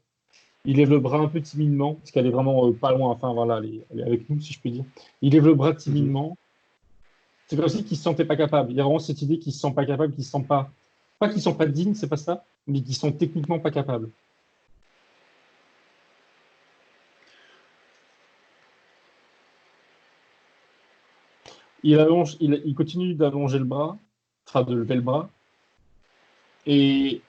Il lève le bras un peu timidement, parce qu'elle est vraiment pas loin. Enfin, voilà, elle est avec nous, si je peux dire. Il lève le bras Mhm. timidement. C'est comme si qu'il se sentait pas capable. Il y a vraiment cette idée qu'il se sent pas capable, qu'il se sent pas qu'ils sont pas dignes, c'est pas ça, mais qu'ils sont techniquement pas capables. Il continue d'allonger le bras, enfin de lever le bras, et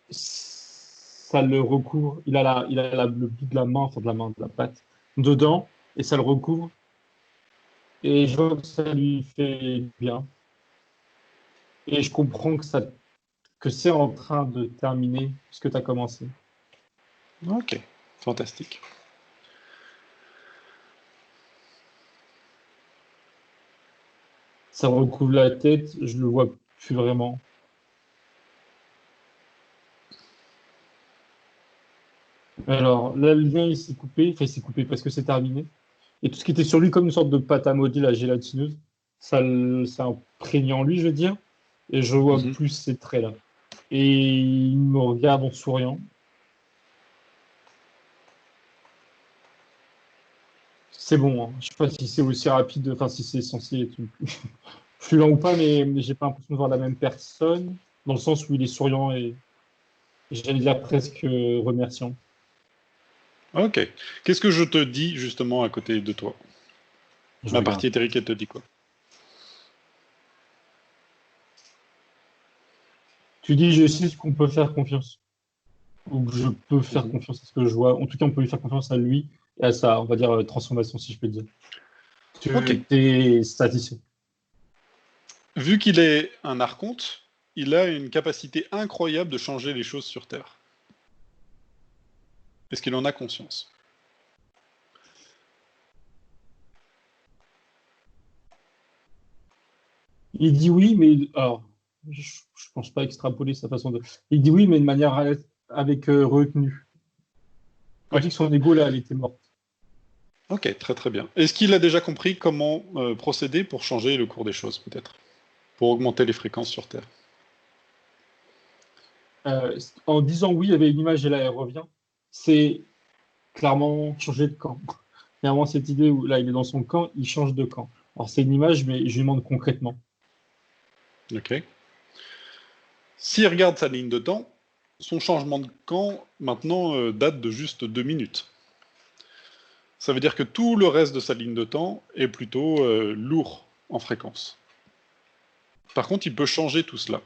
ça le recouvre. Le bout de la main, enfin de la main, de la patte, dedans, et ça le recouvre. Et je vois que ça lui fait bien. Et je comprends que c'est en train de terminer ce que tu as commencé. Ok, fantastique. Ça recouvre la tête, je le vois plus vraiment. Alors, là, le lien, il s'est coupé. Enfin, il s'est coupé parce que c'est terminé. Et tout ce qui était sur lui comme une sorte de pâte à modeler, la gélatineuse, ça imprégné en lui, je veux dire. Et je vois Mhm. plus ces traits-là. Et il me regarde en souriant. C'est bon, hein. Je sais pas si c'est aussi rapide, enfin, si c'est censé être plus lent ou pas, mais j'ai pas l'impression de voir la même personne, dans le sens où il est souriant et j'allais dire presque remerciant. Ok. Qu'est-ce que je te dis justement à côté de toi? Je Ma regarde. partie éthérique, elle te dit quoi? Tu dis, je sais qu'on peut faire confiance. Ou que je peux faire Mhm. confiance à ce que je vois. En tout cas, on peut lui faire confiance à lui et à sa, on va dire, transformation, si je peux dire. Ok. Tu es satisfait. Vu qu'il est un archonte, il a une capacité incroyable de changer les choses sur Terre. Est-ce qu'il en a conscience? Il dit oui, mais alors, je pense pas extrapoler sa façon de. Il dit oui, mais de manière avec retenue. On Ouais. dit que son ego, là, elle était morte. Ok, très très bien. Est-ce qu'il a déjà compris comment procéder pour changer le cours des choses, peut-être? Pour augmenter les fréquences sur Terre? En disant oui, il y avait une image et là, elle revient. C'est clairement changer de camp. Il y a vraiment cette idée où là, il est dans son camp, il change de camp. Alors, c'est une image, mais je lui demande concrètement. Ok. S'il regarde sa ligne de temps, son changement de camp, maintenant, date de juste 2 minutes. Ça veut dire que tout le reste de sa ligne de temps est plutôt lourd en fréquence. Par contre, il peut changer tout cela.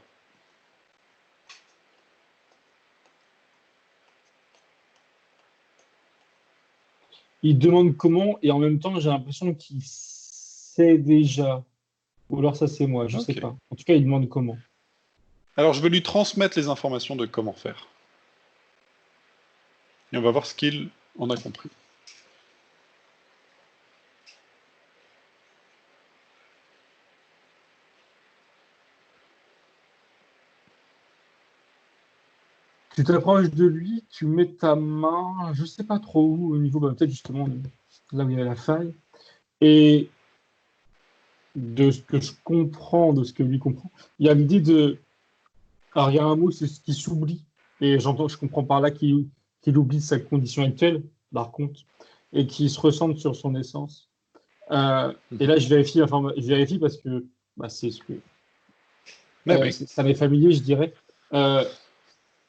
Il demande comment, et en même temps, j'ai l'impression qu'il sait déjà. Ou alors ça, c'est moi, je sais Ok. pas. En tout cas, il demande comment. Alors, je vais lui transmettre les informations de comment faire. Et on va voir ce qu'il en a compris. Tu t'approches de lui, tu mets ta main, je sais pas trop où, au niveau, peut-être justement là où il y a la faille. Et de ce que je comprends, de ce que lui comprend, il y a l'idée de. Alors, il y a un mot, c'est ce qui s'oublie. Et je comprends par là qu'il oublie sa condition actuelle, par contre, et qu'il se ressente sur son essence. Et là, Mhm. je vérifie parce que bah, c'est ce que Mais oui, ça m'est familier, je dirais. Euh,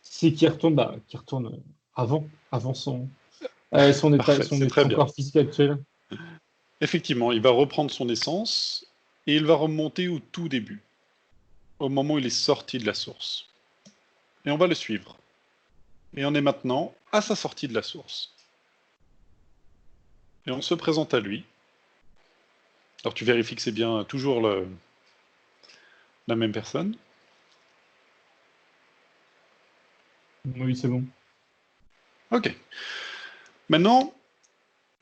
c'est qu'il retourne avant parfait, c'est très son bien. corps physique actuel. Effectivement, il va reprendre son essence et il va remonter au tout début, au moment où il est sorti de la source. Et on va le suivre. Et on est maintenant à sa sortie de la source. Et on se présente à lui. Alors tu vérifies que c'est bien toujours la même personne. Oui, c'est bon. Ok. Maintenant,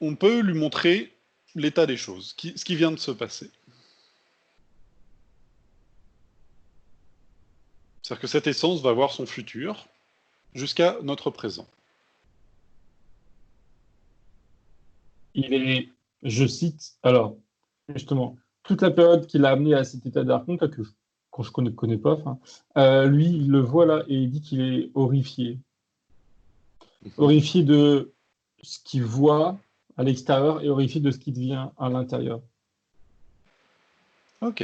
on peut lui montrer l'état des choses, ce qui vient de se passer. C'est-à-dire que cette essence va voir son futur jusqu'à notre présent. Il est, je cite, alors, justement, toute la période qui l'a amené à cet état d'archon, là, quand je connais pas, enfin, lui, il le voit là et il dit qu'il est horrifié. Mhm. Horrifié de ce qu'il voit à l'extérieur et horrifié de ce qui devient à l'intérieur. Ok.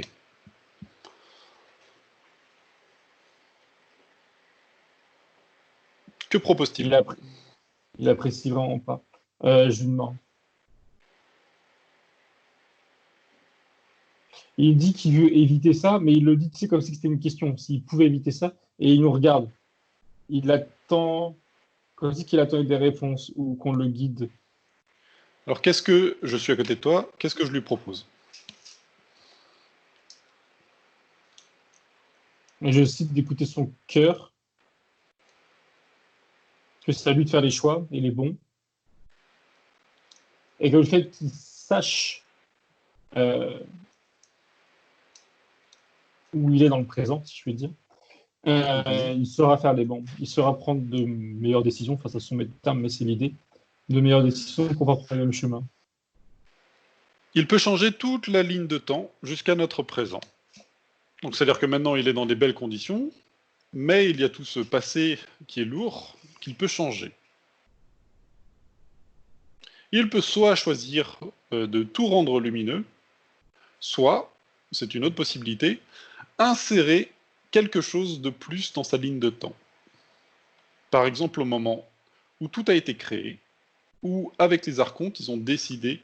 Que propose-t-il? Il, appré- il apprécie vraiment pas. Je lui demande. Il dit qu'il veut éviter ça, mais il le dit, tu sais, comme si c'était une question, s'il pouvait éviter ça, et il nous regarde. Il attend, comme si qu'il attendait des réponses ou qu'on le guide. Alors qu'est-ce que je suis à côté de toi? Qu'est-ce que je lui propose? Et je cite d'écouter son cœur, que c'est à lui de faire les choix, et les bons, et que le fait qu'il sache euh, où il est dans le présent, si je puis dire, Mhm. il saura faire les bons. Il saura prendre de meilleures décisions, enfin ça sont mes termes, mais c'est l'idée, de meilleures décisions pour pas prendre le même chemin. Il peut changer toute la ligne de temps jusqu'à notre présent. Donc c'est-à-dire que maintenant il est dans des belles conditions, mais il y a tout ce passé qui est lourd qu'il peut changer. Il peut soit choisir de tout rendre lumineux, soit, c'est une autre possibilité, insérer quelque chose de plus dans sa ligne de temps. Par exemple au moment où tout a été créé, où avec les archontes ils ont décidé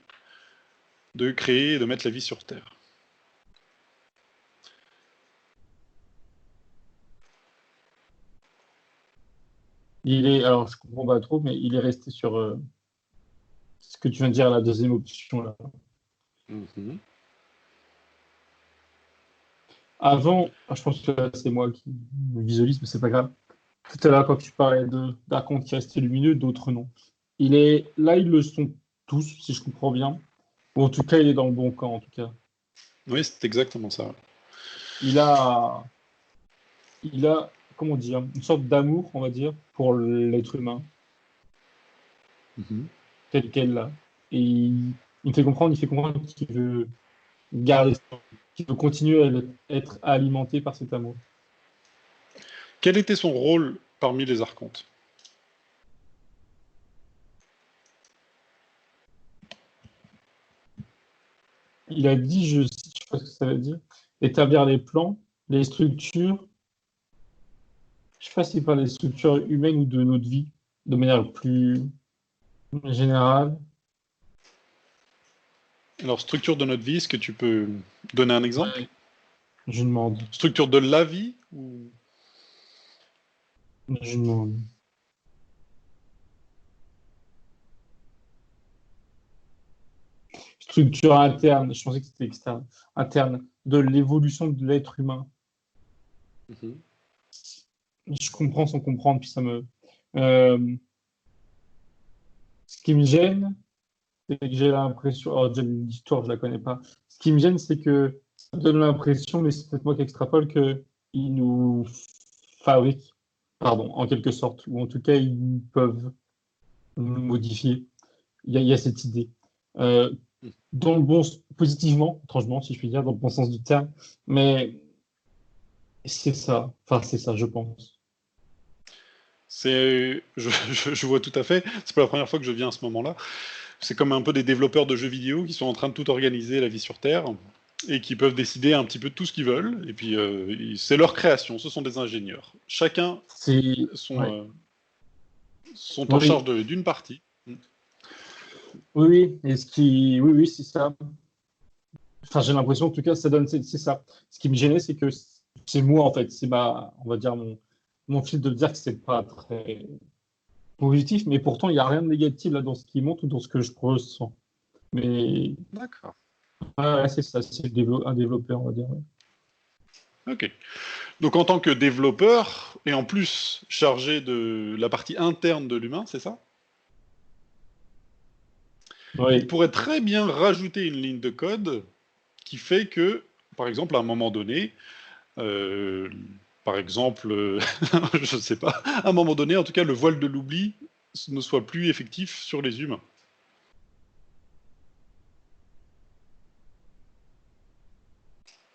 de créer et de mettre la vie sur Terre. Alors je comprends pas trop, mais il est resté sur ce que tu viens de dire, la deuxième option là. Mhm. Avant, je pense que c'est moi qui me visualise, mais c'est pas grave. Tout à l'heure, quand tu parlais d'un compte qui restait lumineux, d'autres non. Là, ils le sont tous, si je comprends bien. Ou en tout cas, il est dans le bon camp, en tout cas. Oui, c'est exactement ça. Il a, comment dire, une sorte d'amour, on va dire, pour l'être humain, Mhm. tel qu'elle là. Et il fait comprendre qu'il veut garder ça, qu'il veut continuer à être alimenté par cet amour. Quel était son rôle parmi les archontes? Il a dit, je sais pas ce que ça veut dire, établir les plans, les structures, je sais pas si par les structures humaines ou de notre vie, de manière plus générale. Alors, structure de notre vie, est-ce que tu peux donner un exemple? Ouais. Je demande. Structure de la vie ou... Je demande. Structure interne, je pensais que c'était externe. Interne, de l'évolution de l'être humain. Mhm. Je comprends sans comprendre, puis ça me. Euh, Ce qui me gêne, c'est que j'ai l'impression. Alors, déjà, l'histoire, je la connais pas. Ce qui me gêne, c'est que ça me donne l'impression, mais c'est peut-être moi qui extrapole, qu'ils nous fabriquent, pardon, en quelque sorte, ou en tout cas, ils peuvent nous modifier. Il y a cette idée. Euh, dans le bon, positivement, étrangement, si je puis dire, dans le bon sens du terme, mais c'est ça. Enfin, c'est ça, je pense. Je vois tout à fait. C'est pas la première fois que je viens à ce moment-là. C'est comme un peu des développeurs de jeux vidéo qui sont en train de tout organiser la vie sur Terre et qui peuvent décider un petit peu de tout ce qu'ils veulent. Et puis, c'est leur création. Ce sont des ingénieurs. Chacun C'est. sont, Ouais. euh, sont en charge Oui, d'une partie. oui, oui. Et ce qui. Oui, oui, c'est ça. Enfin, j'ai l'impression, en tout cas, ça donne. C'est ça. Ce qui me gênait, c'est que c'est moi, en fait. C'est ma. On va dire mon fil de dire que c'est pas très positif, mais pourtant, il n'y a rien de négatif là dans ce qui monte ou dans ce que je ressens. Mais. D'accord. Ouais, c'est ça. C'est un développeur, on va dire. Ouais. Ok. Donc, en tant que développeur, et en plus chargé de la partie interne de l'humain, c'est ça? Il Oui. pourrait très bien rajouter une ligne de code qui fait que, par exemple, à un moment donné, euh, par exemple, je ne sais pas, à un moment donné, en tout cas, le voile de l'oubli ne soit plus effectif sur les humains.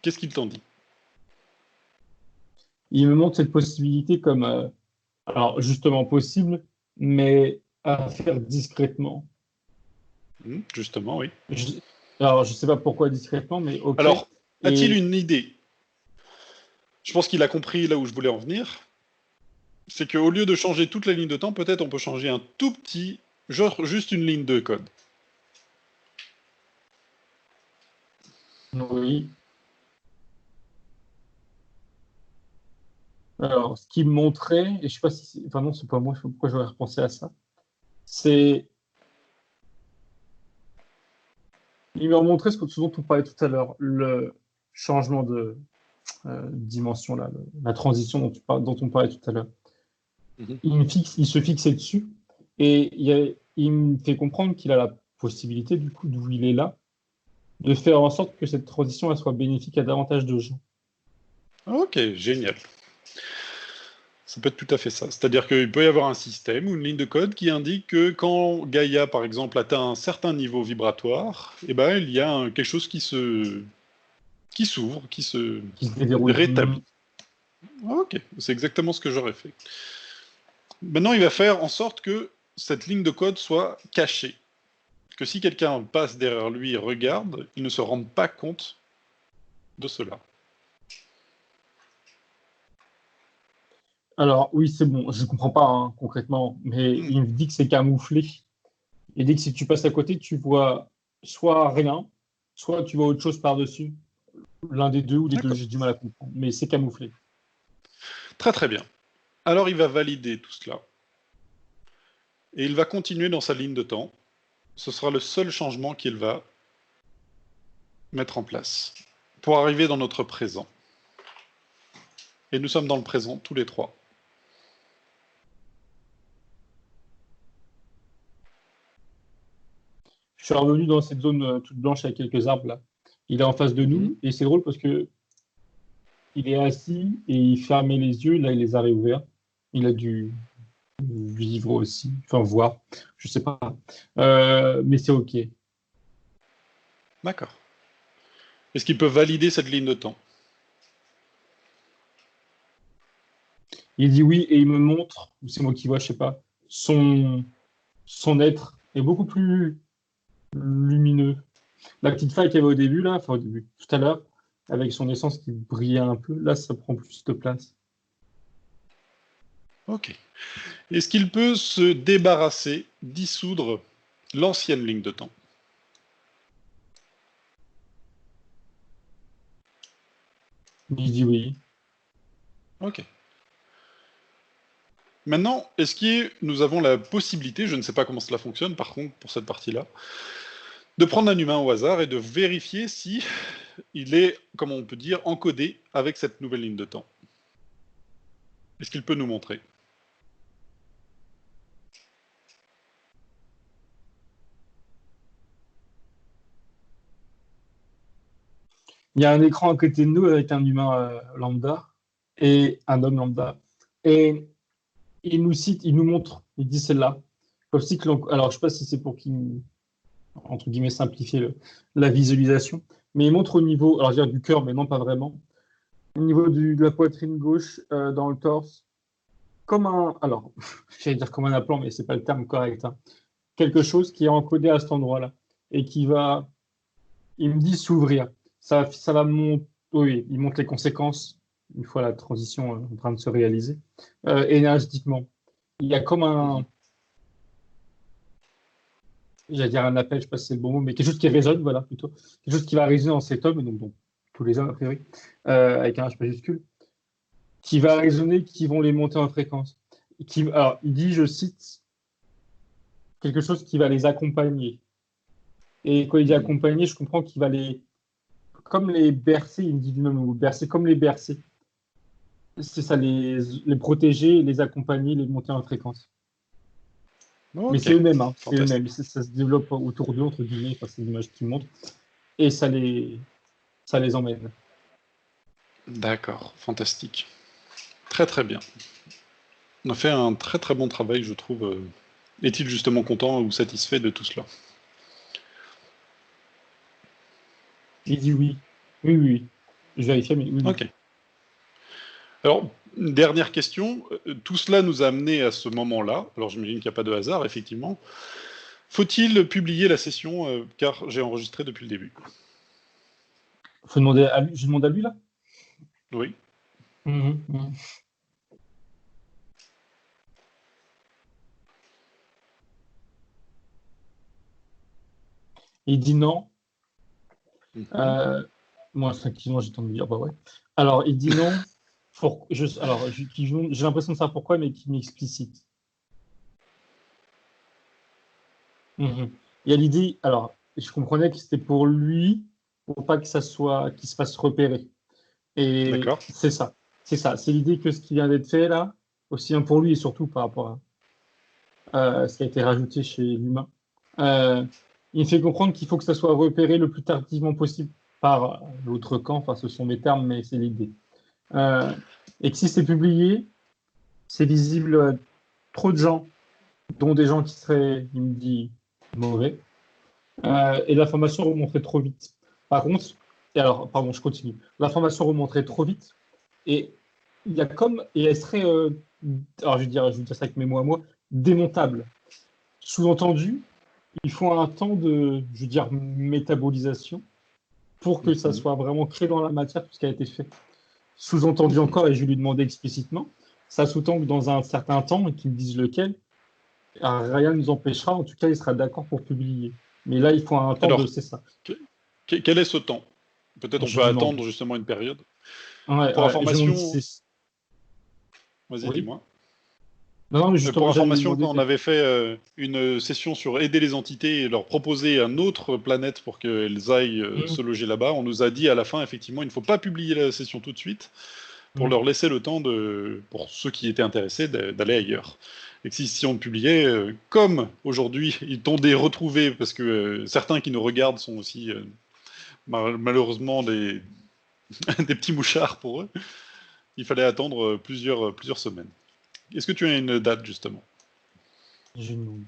Qu'est-ce qu'il t'en dit? Il me montre cette possibilité comme. Alors, justement possible, mais à faire discrètement. Justement, oui. Je- alors, je sais pas pourquoi discrètement, mais ok. Alors, a-t-il Et une idée? Je pense qu'il a compris là où je voulais en venir. C'est qu'au lieu de changer toute la ligne de temps, peut-être on peut changer un tout petit, genre juste une ligne de code. oui. Alors, ce qui me montrait, et je sais pas si c'est. Enfin, non, c'est pas moi, je sais pas pourquoi j'aurais repensé à ça. C'est. Il m'a montré ce dont on parlait tout à l'heure, le changement de dimension, là, la transition dont on parlait tout à l'heure. Mhm. Il se fixait dessus, et il me fait comprendre qu'il a la possibilité, du coup, d'où il est là, de faire en sorte que cette transition elle soit bénéfique à davantage de gens. Ok, génial. Ça peut être tout à fait ça. C'est-à-dire qu'il peut y avoir un système ou une ligne de code qui indique que quand Gaïa, par exemple, atteint un certain niveau vibratoire, eh ben, il y a quelque chose qui s'ouvre, qui se Qui se déroule. rétablit. Ok, c'est exactement ce que j'aurais fait. Maintenant, il va faire en sorte que cette ligne de code soit cachée. Que si quelqu'un passe derrière lui et regarde, il ne se rende pas compte de cela. Alors, oui, c'est bon, je ne comprends pas hein, concrètement, mais Hmm, il me dit que c'est camouflé. Il dit que si tu passes à côté, tu vois soit rien, soit tu vois autre chose par-dessus. L'un des deux ou les deux, d'accord. j'ai du mal à comprendre, mais c'est camouflé. Très très bien. Alors il va valider tout cela. Et il va continuer dans sa ligne de temps. Ce sera le seul changement qu'il va mettre en place pour arriver dans notre présent. Et nous sommes dans le présent tous les trois. Je suis revenu dans cette zone toute blanche avec quelques arbres là. Il est en face de Mhm. nous et c'est drôle parce que il est assis et il fermait les yeux. Là, il les a réouverts. Il a dû vivre aussi, enfin voir, je sais pas. Mais c'est ok. D'accord. Est-ce qu'il peut valider cette ligne de temps? Il dit oui et il me montre, ou c'est moi qui vois, je sais pas, son être est beaucoup plus lumineux. La petite faille qu'il y avait au début, là, enfin au début, tout à l'heure, avec son essence qui brillait un peu, là, ça prend plus de place. Ok. Est-ce qu'il peut se débarrasser, dissoudre l'ancienne ligne de temps? Il dit oui. Ok. Maintenant, nous avons la possibilité, je ne sais pas comment cela fonctionne par contre pour cette partie-là, de prendre un humain au hasard et de vérifier si il est, comme on peut dire, encodé avec cette nouvelle ligne de temps. Est-ce qu'il peut nous montrer? Il y a un écran à côté de nous avec un humain lambda et un homme lambda. Et il nous cite, il nous montre, il dit celle-là. Alors, je sais pas si c'est pour qu'il, entre guillemets, simplifier la visualisation, mais il montre au niveau, alors je veux dire du cœur, mais non pas vraiment, au niveau de la poitrine gauche, dans le torse, comme un, alors, j'allais dire comme un appelant, mais c'est pas le terme correct, hein. Quelque chose qui est encodé à cet endroit-là et qui va, il me dit s'ouvrir. Ça va monter, oui, il montre les conséquences une fois la transition en train de se réaliser, énergétiquement. Il y a comme un, j'allais dire un appel, je sais pas si c'est le bon mot, mais quelque chose qui résonne, voilà, plutôt. Quelque chose qui va résonner dans cet homme, et donc tous les hommes, a priori, avec un H majuscule, qui va résonner, qui vont les monter en fréquence. Alors, il dit, je cite, quelque chose qui va les accompagner. Et quand il dit Mhm. accompagner, je comprends qu'il va les, comme les bercer, il me dit lui-même, ou bercer, comme les bercer. C'est ça, les protéger, les accompagner, les monter en fréquence. Mais Ok, c'est eux-mêmes, hein, c'est eux-mêmes. fantastique. Ça se développe autour d'eux, entre guillemets, enfin, c'est l'image qu'ils montrent, et ça les emmène. D'accord, fantastique. Très très bien. On a fait un très très bon travail, je trouve. Est-il justement content ou satisfait de tout cela? Il dit oui. Oui, oui, oui. Je vérifie, mais oui, oui. Ok. Alors, une dernière question. Tout cela nous a amené à ce moment-là. Alors, j'imagine qu'il n'y a pas de hasard, effectivement. Faut-il publier la session, car j'ai enregistré depuis le début? Faut demander à lui. Je demande à lui, là? Oui. Mhm, mhm. Il dit non. Mhm. Euh, Moi, instinctivement, j'ai tendance de dire bah ouais. Alors, il dit non. Alors, j'ai l'impression de savoir pourquoi, mais qu'il m'explicite. Mhm. Il y a l'idée, alors, je comprenais que c'était pour lui, pour pas que ça soit, qu'il se fasse repérer. Et D'accord. c'est ça. C'est ça. C'est l'idée que ce qui vient d'être fait là, aussi bien pour lui et surtout par rapport à ce qui a été rajouté chez l'humain. Euh, il me fait comprendre qu'il faut que ça soit repéré le plus tardivement possible par l'autre camp. Enfin, ce sont mes termes, mais c'est l'idée. Euh, et que si c'est publié, c'est visible à trop de gens, dont des gens qui seraient, il me dit, mauvais. Et l'information remonterait trop vite. Par contre, et alors, pardon, je continue. L'information remonterait trop vite et il y a comme, et elle serait, alors je vais dire ça avec mes mots à moi, démontable. Sous-entendu, il faut un temps de, je veux dire, métabolisation pour que ça Mhm. soit vraiment créé dans la matière, tout ce qui a été fait. Sous-entendu Mhm. encore, et je lui demandais explicitement, ça sous-tend que dans un certain temps, et qu'ils me disent lequel, rien ne nous empêchera, en tout cas, il sera d'accord pour publier. Mais là, il faut un temps de, Alors, c'est ça. que- quel est ce temps? Peut-être on Je peut lui demande. attendre justement une période. Ouais, Pour ouais, je lui demande information, si c'est. vas-y, Oui. dis-moi. Non, non, mais Pour justement, j'allais lui information, demander. quand on avait fait une session sur aider les entités et leur proposer une autre planète pour qu'elles aillent Mhm, se loger là-bas, on nous a dit à la fin, effectivement, il ne faut pas publier la session tout de suite pour mhm. leur laisser le temps pour ceux qui étaient intéressés, d'aller ailleurs. Et que si on publiait, comme aujourd'hui, ils t'ont des retrouvés, parce que certains qui nous regardent sont aussi malheureusement des petits mouchards pour eux, il fallait attendre plusieurs semaines. Est-ce que tu as une date, justement? Je lui demande.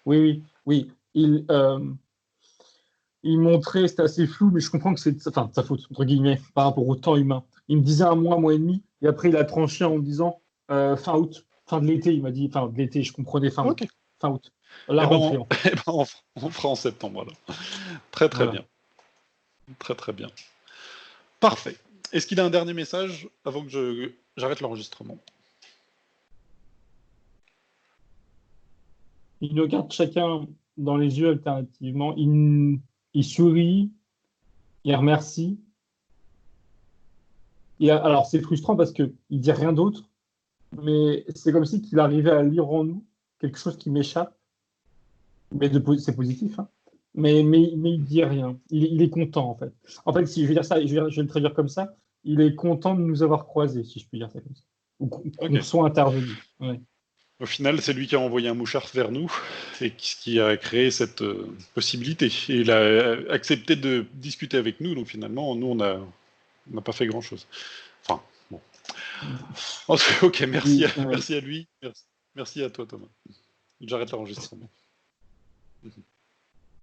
Oui, oui, oui. Il montrait, c'était assez flou, mais je comprends que c'est enfin, de sa faute, entre guillemets, par rapport au temps humain. Il me disait un mois et demi, et après il a tranché en me disant fin août, fin de l'été, il m'a dit, fin de l'été, je comprenais fin Ok. août, fin août. La Eh ben, rentrée, en fait. eh ben, on fera en septembre, alors. Très très Voilà. bien. Très très bien. Parfait. Est-ce qu'il a un dernier message avant que j'arrête l'enregistrement? Ils nous regardent chacun dans les yeux alternativement. il sourit, il remercie. Alors, c'est frustrant parce qu'il ne dit rien d'autre, mais c'est comme si qu'il arrivait à lire en nous quelque chose qui m'échappe. Mais c'est positif, hein. Mais il dit rien. Il est content, en fait. En fait, si je vais dire ça, je vais le traduire comme ça, il est content de nous avoir croisés, si je puis dire ça comme ça. Ou qu'on Ok. soit intervenu. Ouais. Au final, c'est lui qui a envoyé un mouchard vers nous et qui a créé cette possibilité. Et il a accepté de discuter avec nous, donc finalement, nous, on n'a pas fait grand-chose. Enfin, bon. Ok, merci, Ouais. merci à lui. Merci à toi, Thomas. J'arrête l'enregistrement.